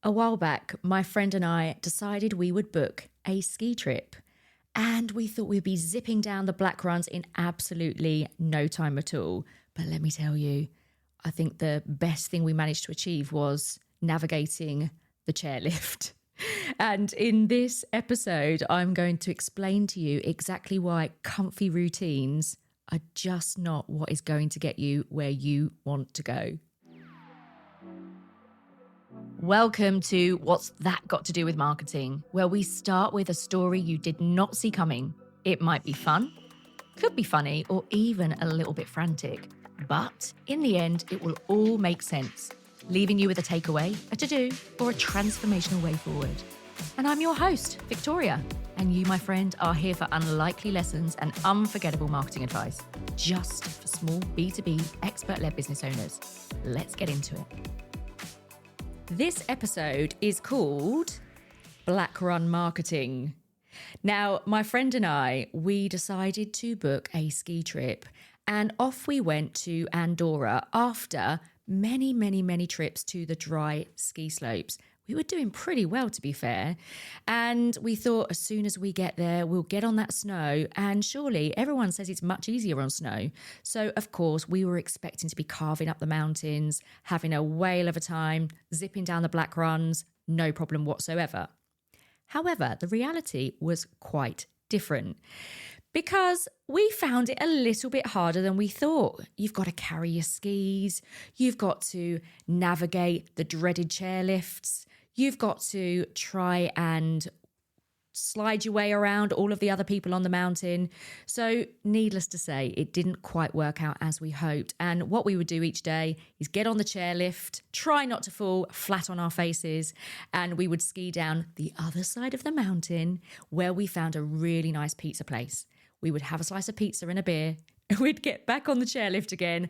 A while back, my friend and I decided we would book a ski trip. And we thought we'd be zipping down the black runs in absolutely no time at all. But let me tell you, I think the best thing we managed to achieve was navigating the chairlift. And in this episode, I'm going to explain to you exactly why comfy routines are just not what is going to get you where you want to go. Welcome to What's That Got to Do with Marketing, where we start with a story you did not see coming. It might be fun, could be funny, or even a little bit frantic. But in the end, it will all make sense, leaving you with a takeaway, a to-do, or a transformational way forward. And I'm your host, Victoria. And you, my friend, are here for unlikely lessons and unforgettable marketing advice, just for small B2B expert-led business owners. Let's get into it. This episode is called Black Run Marketing. Now, my friend and I, we decided to book a ski trip and off we went to Andorra after many trips to the dry ski slopes. We were doing pretty well, to be fair. And we thought as soon as we get there, we'll get on that snow. And surely everyone says it's much easier on snow. So, of course, we were expecting to be carving up the mountains, having a whale of a time, zipping down the black runs, no problem whatsoever. However, the reality was quite different because we found it a little bit harder than we thought. You've got to carry your skis. You've got to navigate the dreaded chairlifts. You've got to try and slide your way around all of the other people on the mountain. So needless to say, it didn't quite work out as we hoped. And what we would do each day is get on the chairlift, try not to fall flat on our faces, and we would ski down the other side of the mountain where we found a really nice pizza place. We would have a slice of pizza and a beer, and we'd get back on the chairlift again,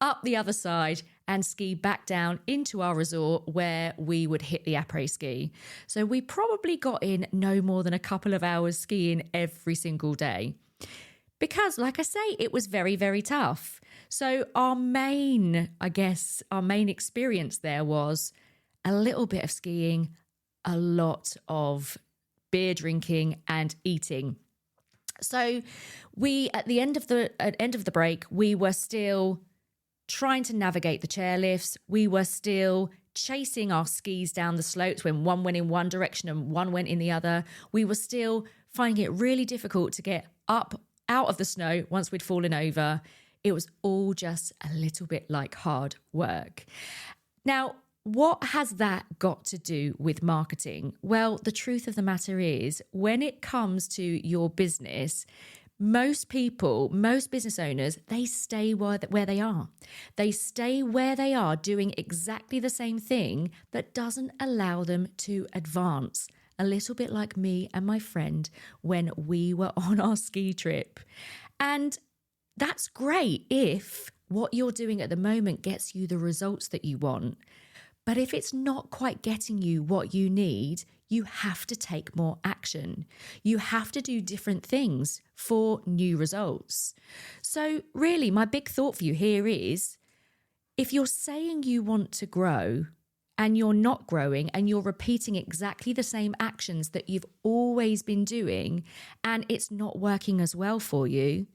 up the other side, and ski back down into our resort where we would hit the après-ski. So we probably got in no more than a couple of hours skiing every single day. Because, like I say, it was very tough. So our main experience there was a little bit of skiing, a lot of beer drinking and eating. So we, at the end of the break, we were still trying to navigate the chairlifts. We were still chasing our skis down the slopes when one went in one direction and one went in the other. We were still finding it really difficult to get up out of the snow once we'd fallen over. It was all just a little bit like hard work. Now, what has that got to do with marketing? Well, the truth of the matter is, when it comes to your business, most business owners, they stay where they are. They stay where they are doing exactly the same thing that doesn't allow them to advance. A little bit like me and my friend when we were on our ski trip. And that's great if what you're doing at the moment gets you the results that you want. But if it's not quite getting you what you need, you have to take more action. You have to do different things for new results. So really, my big thought for you here is, if you're saying you want to grow and you're not growing and you're repeating exactly the same actions that you've always been doing and it's not working as well for you,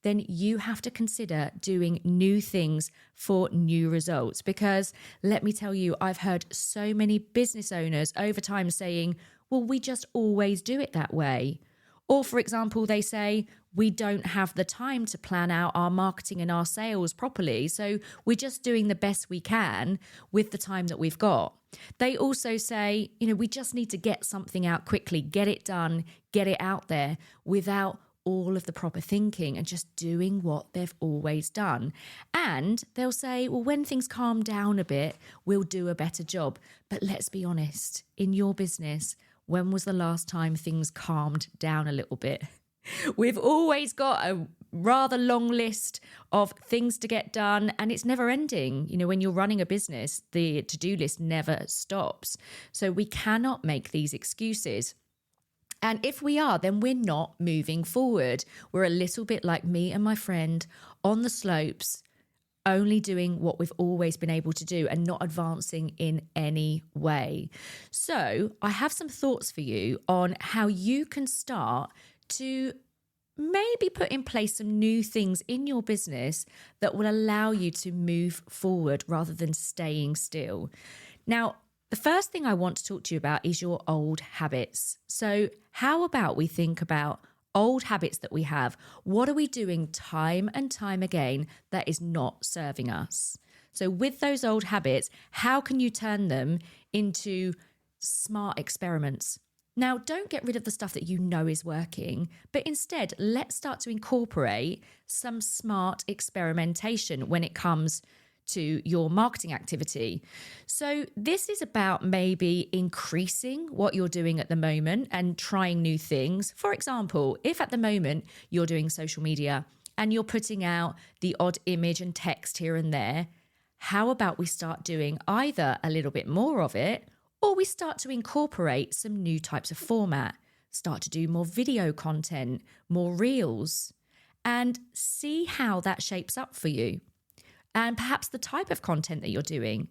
then you have to consider doing new things for new results. Because let me tell you, I've heard so many business owners over time saying, well, we just always do it that way. Or for example, they say, we don't have the time to plan out our marketing and our sales properly. So we're just doing the best we can with the time that we've got. They also say, we just need to get something out quickly, get it done, get it out there without all of the proper thinking and just doing what they've always done. And they'll say, well, when things calm down a bit, we'll do a better job. But let's be honest, in your business, when was the last time things calmed down a little bit? We've always got a rather long list of things to get done, and it's never ending. When you're running a business, the to-do list never stops. So we cannot make these excuses. And if we are, then we're not moving forward. We're a little bit like me and my friend on the slopes, only doing what we've always been able to do and not advancing in any way. So I have some thoughts for you on how you can start to maybe put in place some new things in your business that will allow you to move forward rather than staying still. Now, the first thing I want to talk to you about is your old habits. So how about we think about old habits that we have? What are we doing time and time again that is not serving us? So with those old habits, how can you turn them into smart experiments? Now, don't get rid of the stuff that you know is working, but instead, let's start to incorporate some smart experimentation when it comes to your marketing activity. So this is about maybe increasing what you're doing at the moment and trying new things. For example, if at the moment you're doing social media and you're putting out the odd image and text here and there, how about we start doing either a little bit more of it, or we start to incorporate some new types of format, start to do more video content, more reels, and see how that shapes up for you. And perhaps the type of content that you're doing.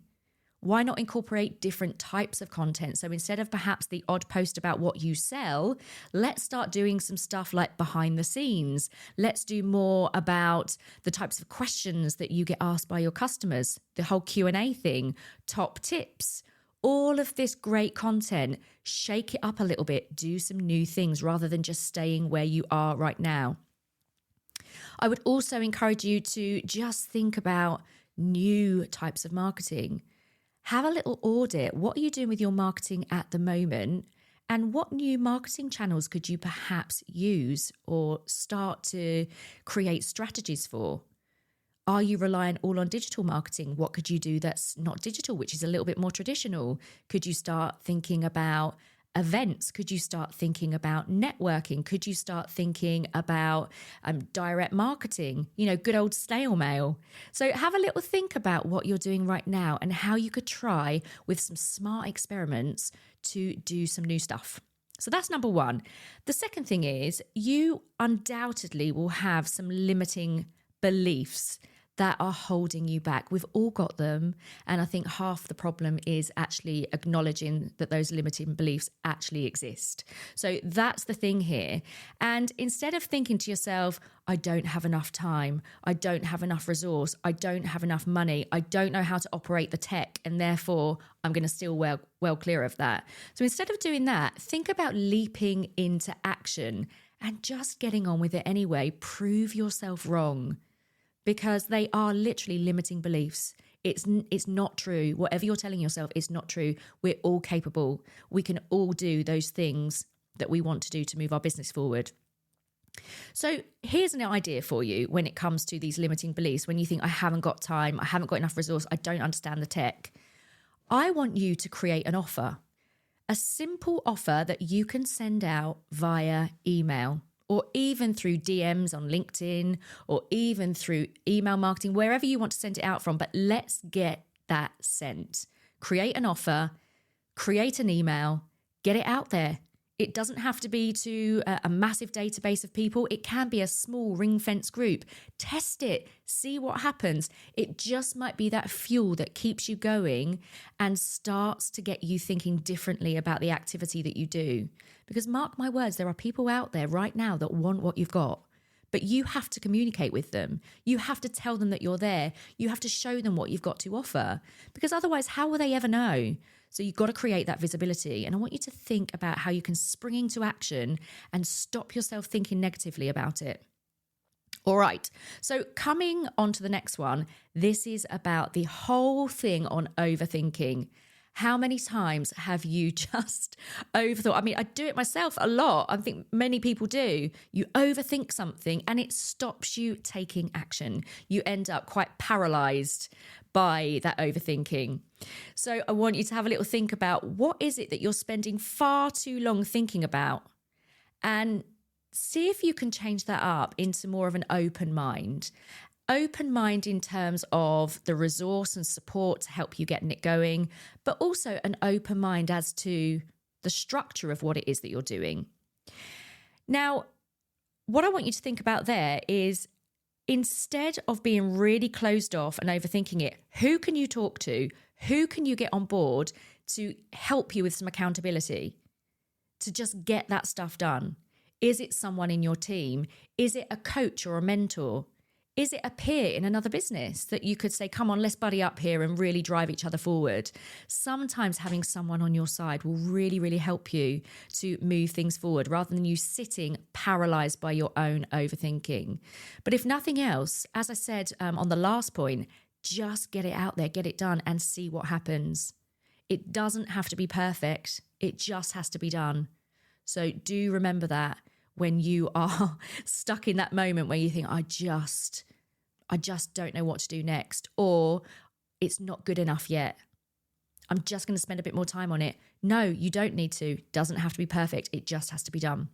Why not incorporate different types of content? So instead of perhaps the odd post about what you sell, let's start doing some stuff like behind the scenes. Let's do more about the types of questions that you get asked by your customers, the whole Q&A thing, top tips, all of this great content. Shake it up a little bit, do some new things rather than just staying where you are right now. I would also encourage you to just think about new types of marketing. Have a little audit. What are you doing with your marketing at the moment? And what new marketing channels could you perhaps use or start to create strategies for? Are you relying all on digital marketing? What could you do that's not digital, which is a little bit more traditional? Could you start thinking about events? Could you start thinking about networking? Could you start thinking about direct marketing, good old snail mail? So have a little think about what you're doing right now and how you could try with some smart experiments to do some new stuff. So that's number one. The second thing is you undoubtedly will have some limiting beliefs that are holding you back. We've all got them. And I think half the problem is actually acknowledging that those limiting beliefs actually exist. So that's the thing here. And instead of thinking to yourself, I don't have enough time, I don't have enough resource, I don't have enough money, I don't know how to operate the tech, and therefore I'm going to steer well clear of that. So instead of doing that, think about leaping into action and just getting on with it anyway. Prove yourself wrong. Because they are literally limiting beliefs. It's not true. Whatever you're telling yourself is not true. We're all capable. We can all do those things that we want to do to move our business forward. So here's an idea for you when it comes to these limiting beliefs. When you think, I haven't got time, I haven't got enough resource, I don't understand the tech. I want you to create an offer. A simple offer that you can send out via email, or even through DMs on LinkedIn, or even through email marketing, wherever you want to send it out from. But let's get that sent. Create an offer, create an email, get it out there. It doesn't have to be to a massive database of people. It can be a small ring-fence group. Test it, see what happens. It just might be that fuel that keeps you going and starts to get you thinking differently about the activity that you do. Because mark my words, there are people out there right now that want what you've got. But you have to communicate with them. You have to tell them that you're there. You have to show them what you've got to offer. Because otherwise, how will they ever know? So you've got to create that visibility. And I want you to think about how you can spring into action and stop yourself thinking negatively about it. All right. So coming on to the next one, this is about the whole thing on overthinking. How many times have you just overthought? I mean, I do it myself a lot. I think many people do. You overthink something and it stops you taking action. You end up quite paralyzed by that overthinking. So I want you to have a little think about what is it that you're spending far too long thinking about, and see if you can change that up into more of an open mind. Open mind in terms of the resource and support to help you getting it going, but also an open mind as to the structure of what it is that you're doing. Now, what I want you to think about there is Instead of being really closed off and overthinking it, who can you talk to? Who can you get on board to help you with some accountability to just get that stuff done? Is it someone in your team? Is it a coach or a mentor? Is it a peer in another business that you could say, come on, let's buddy up here and really drive each other forward? Sometimes having someone on your side will really, really help you to move things forward rather than you sitting paralyzed by your own overthinking. But if nothing else, as I said on the last point, just get it out there, get it done and see what happens. It doesn't have to be perfect. It just has to be done. So do remember that when you are stuck in that moment where you think, I just don't know what to do next, or it's not good enough yet. I'm just going to spend a bit more time on it. No, you don't need to. Doesn't have to be perfect. It just has to be done.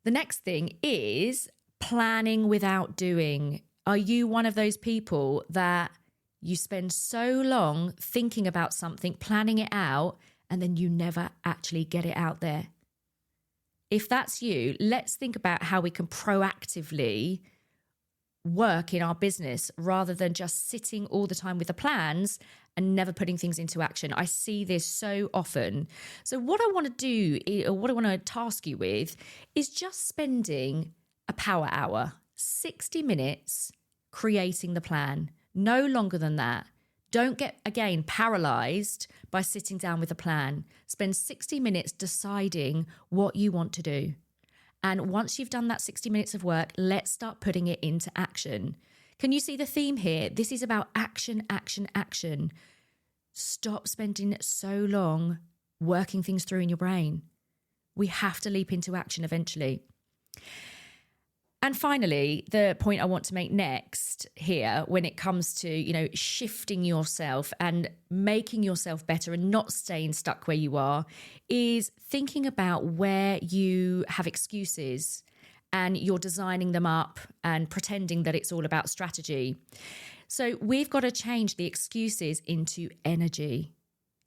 The next thing is planning without doing. Are you one of those people that you spend so long thinking about something, planning it out, and then you never actually get it out there? If that's you, let's think about how we can proactively work in our business rather than just sitting all the time with the plans and never putting things into action. I see this so often. So what I want to do, or what I want to task you with, is just spending a power hour, 60 minutes creating the plan. No longer than that. Don't get, again, paralyzed by sitting down with a plan. Spend 60 minutes deciding what you want to do. And once you've done that 60 minutes of work, let's start putting it into action. Can you see the theme here? This is about action, action, action. Stop spending so long working things through in your brain. We have to leap into action eventually. And finally, the point I want to make next here when it comes to, shifting yourself and making yourself better and not staying stuck where you are is thinking about where you have excuses and you're designing them up and pretending that it's all about strategy. So we've got to change the excuses into energy.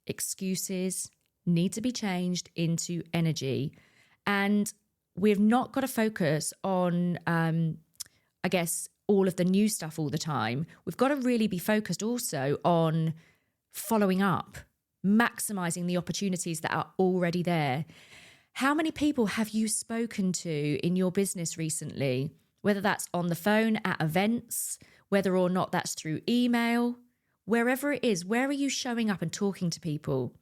Excuses need to be changed into energy. And we've not got to focus on, all of the new stuff all the time. We've got to really be focused also on following up, maximizing the opportunities that are already there. How many people have you spoken to in your business recently, whether that's on the phone, at events, whether or not that's through email, wherever it is, where are you showing up and talking to people?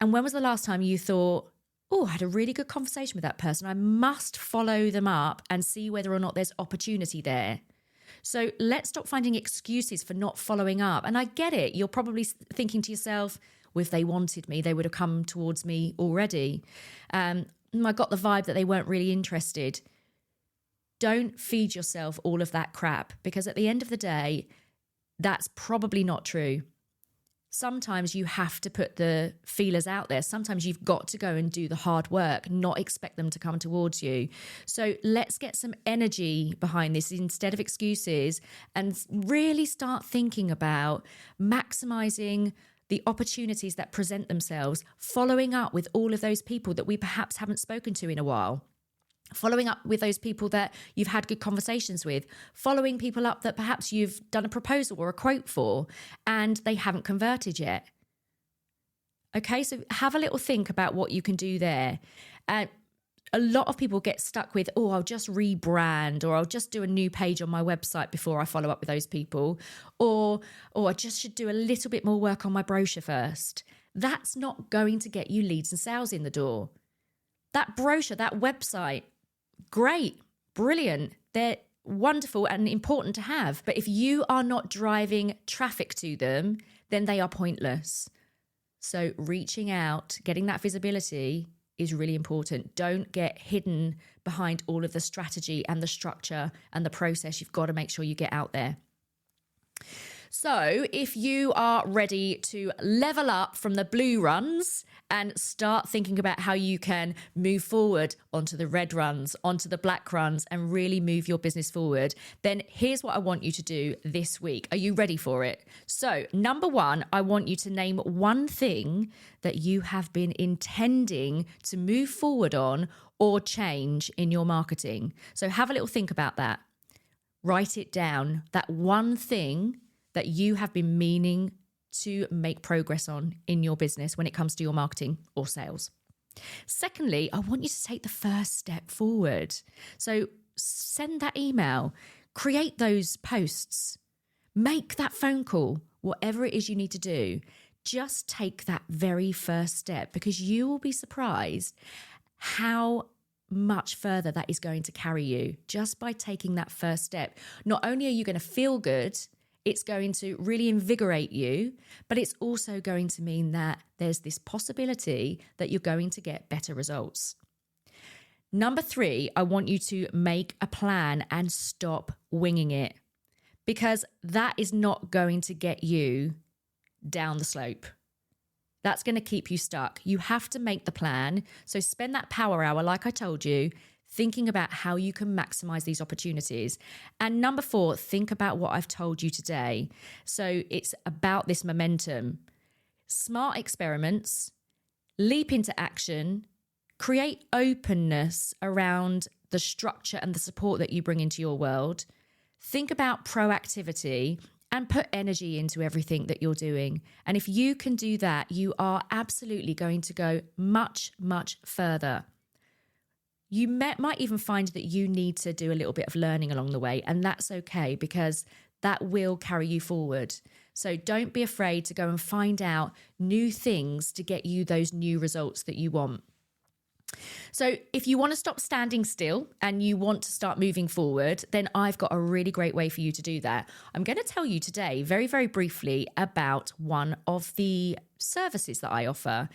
And when was the last time you thought, oh, I had a really good conversation with that person. I must follow them up and see whether or not there's opportunity there. So let's stop finding excuses for not following up. And I get it. You're probably thinking to yourself, well, if they wanted me, they would have come towards me already. I got the vibe that they weren't really interested. Don't feed yourself all of that crap, because at the end of the day, that's probably not true. Sometimes you have to put the feelers out there. Sometimes you've got to go and do the hard work, not expect them to come towards you. So let's get some energy behind this instead of excuses and really start thinking about maximizing the opportunities that present themselves, following up with all of those people that we perhaps haven't spoken to in a while. Following up with those people that you've had good conversations with, following people up that perhaps you've done a proposal or a quote for and they haven't converted yet. Okay, so have a little think about what you can do there. A lot of people get stuck with, oh, I'll just rebrand, or I'll just do a new page on my website before I follow up with those people, or I just should do a little bit more work on my brochure first. That's not going to get you leads and sales in the door. That brochure, that website, great, brilliant. They're wonderful and important to have. But if you are not driving traffic to them, then they are pointless. So reaching out, getting that visibility is really important. Don't get hidden behind all of the strategy and the structure and the process. You've got to make sure you get out there. So if you are ready to level up from the blue runs and start thinking about how you can move forward onto the red runs, onto the black runs, and really move your business forward, then here's what I want you to do this week. Are you ready for it? So number one, I want you to name one thing that you have been intending to move forward on or change in your marketing. So have a little think about that. Write it down, that one thing that you have been meaning to make progress on in your business when it comes to your marketing or sales. Secondly, I want you to take the first step forward. So send that email, create those posts, make that phone call, whatever it is you need to do. Just take that very first step, because you will be surprised how much further that is going to carry you just by taking that first step. Not only are you going to feel good, it's going to really invigorate you, but it's also going to mean that there's this possibility that you're going to get better results. Number three, I want you to make a plan and stop winging it, because that is not going to get you down the slope. That's going to keep you stuck. You have to make the plan. So spend that power hour, like I told you, thinking about how you can maximize these opportunities. And number four, think about what I've told you today. So it's about this momentum. Smart experiments, leap into action, create openness around the structure and the support that you bring into your world. Think about proactivity and put energy into everything that you're doing. And if you can do that, you are absolutely going to go much, much further. You might even find that you need to do a little bit of learning along the way, and that's okay, because that will carry you forward. So don't be afraid to go and find out new things to get you those new results that you want. So if you want to stop standing still and you want to start moving forward, then I've got a really great way for you to do that. I'm going to tell you today very, very briefly about one of the services that I offer.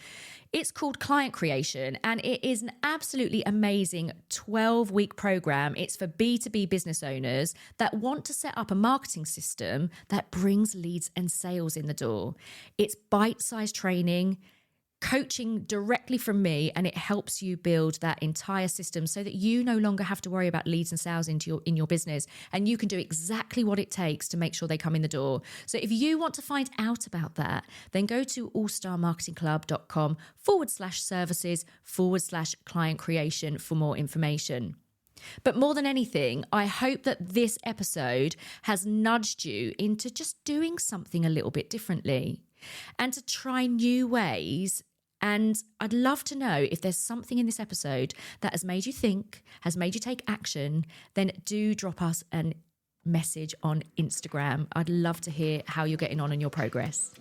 It's called Client Creation, and it is an absolutely amazing 12-week program. It's for B2B business owners that want to set up a marketing system that brings leads and sales in the door. It's bite-sized training, coaching directly from me, and it helps you build that entire system so that you no longer have to worry about leads and sales in your business, and you can do exactly what it takes to make sure they come in the door. So if you want to find out about that, then go to allstarmarketingclub.com/services/client creation for more information. But more than anything, I hope that this episode has nudged you into just doing something a little bit differently and to try new ways. And I'd love to know if there's something in this episode that has made you think, has made you take action, then do drop us a message on Instagram. I'd love to hear how you're getting on in your progress.